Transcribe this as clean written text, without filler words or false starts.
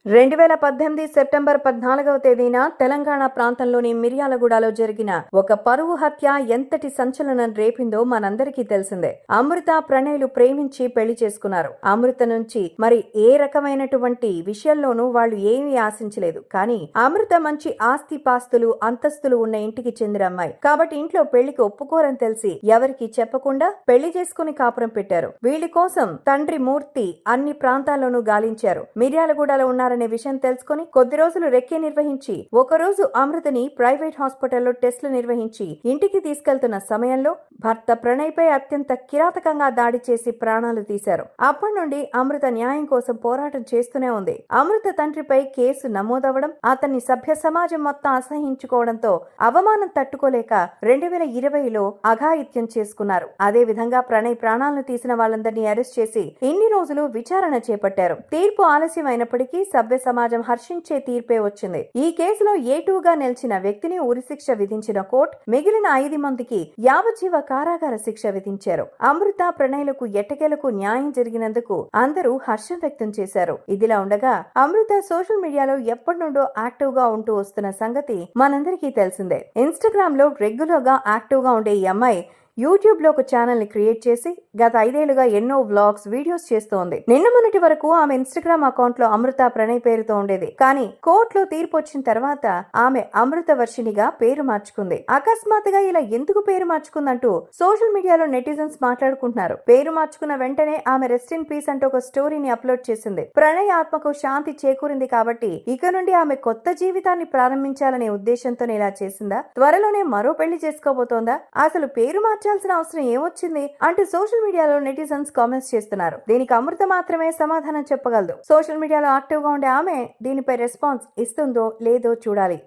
2018 September 14వ తేదీన తెలంగాణ ప్రాంతంలోని మిర్యాలగూడలో జరిగిన ఒక పరువు హత్య ఎంతటి సంచలనం రేపిందో మనందరికీ తెలిసిందే. అమృత ప్రణయ్లు ప్రేమించి పెళ్లి చేసుకున్నారు. అమృత నుంచి మరి ఏ రకమైనటువంటి విషయంలోనూ వాళ్ళు ఏమీ ఆశించలేదు. కానీ అమృత మంచి ఆస్తి పాస్తులు అంతస్తులు ఉన్న ఇంటికి చెందిన అమ్మాయి కాబట్టి ఇంట్లో పెళ్లికి ఒప్పుకోరని తెలిసి ఎవరికి చెప్పకుండా పెళ్లి చేసుకుని కాపురం పెట్టారు. వీళ్ళ కోసం తండ్రి మూర్తి అన్ని ప్రాంతాల్లోనూ గాలించారు. మిర్యాలగూడలో ఉన్నారనే విషయం తెలుసుకుని కొద్ది రోజులు రెక్కి నిర్వహించి ఒకరోజు అమృతని ప్రైవేట్ హాస్పిటల్లో టెస్టులు నిర్వహించి ఇంటికి తీసుకెళ్తున్న సమయంలో భర్త ప్రణయ్ పై అత్యంత కిరాతకంగా దాడి చేసి ప్రాణాలు తీశారు. అప్పటి నుండి అమృత న్యాయం కోసం పోరాటం చేస్తూనే ఉంది. అమృత తండ్రిపై కేసు నమోదవడం, అతన్ని సభ్య సమాజం మొత్తం అసహించుకోవడంతో అవమానం తట్టుకోలేక 2020లో అఘాయిత్యం చేసుకున్నారు. అదే విధంగా ప్రణయ్ ప్రాణాలను తీసిన వాళ్ళందరినీ అరెస్ట్ చేసి ఇన్ని రోజులు విచారణ చేపట్టారు. తీర్పు ఆలస్యం అయినప్పటికీ సభ్య సమాజం హర్షించే తీర్పే వచ్చింది. ఈ కేసులో ఏటూగా నిలిచిన వ్యక్తిని ఉరిశిక్ష విధించిన కోర్టు మిగిలిన 5 మందికి యావజ్జీవ కారాగార శిక్ష విధించారు. అమృత ప్రణయ్లకు ఎట్టకేలకు న్యాయం జరిగినందుకు అందరూ హర్షం వ్యక్తం చేశారు. ఇదిలా ఉండగా అమృత సోషల్ మీడియాలో ఎప్పటి నుండో యాక్టివ్ గా ఉంటూ వస్తున్న సంగతి మనందరికీ తెలిసిందే. ఇన్స్టాగ్రామ్ లో రెగ్యులర్ గా యాక్టివ్ గా ఉండే ఈ అమ్మాయి యూట్యూబ్ లో ఒక ఛానల్ ని క్రియేట్ చేసి గత 5 ఏళ్లుగా ఎన్నో వ్లాగ్స్ వీడియోస్ చేస్తోంది. నిన్న మొన్నటి వరకు ఆమె ఇన్స్టాగ్రామ్ అకౌంట్ లో అమృత ప్రణయ్ పేరుతో ఉండేది. కానీ కోర్టులో తీర్పు వచ్చిన తర్వాత ఆమె అమృత వర్షినిగా పేరు మార్చుకుంది. అకస్మాత్తుగా ఇలా ఎందుకు పేరు మార్చుకుందంటూ సోషల్ మీడియాలో నెటిజన్స్ మాట్లాడుకుంటున్నారు. పేరు మార్చుకున్న వెంటనే ఆమె రెస్ట్ ఇన్ పీస్ అంటూ ఒక స్టోరీని అప్లోడ్ చేసింది. ప్రణయ్ ఆత్మకు శాంతి చేకూరింది కాబట్టి ఇక నుండి ఆమె కొత్త జీవితాన్ని ప్రారంభించాలనే ఉద్దేశంతోనే ఇలా చేసిందా? త్వరలోనే మరో పెళ్లి చేసుకోబోతోందా? అసలు పేరు మార్చాల్సిన అవసరం ఏమొచ్చింది అంటూ సోషల్ మీడియాలో నెటిజన్స్ కామెంట్స్ చేస్తున్నారు. దీనికి అమృత మాత్రమే సమాధానం చెప్పగలదు. సోషల్ మీడియాలో యాక్టివ్ గా ఉండే ఆమె దీనిపై రెస్పాన్స్ ఇస్తుందో లేదో చూడాలి.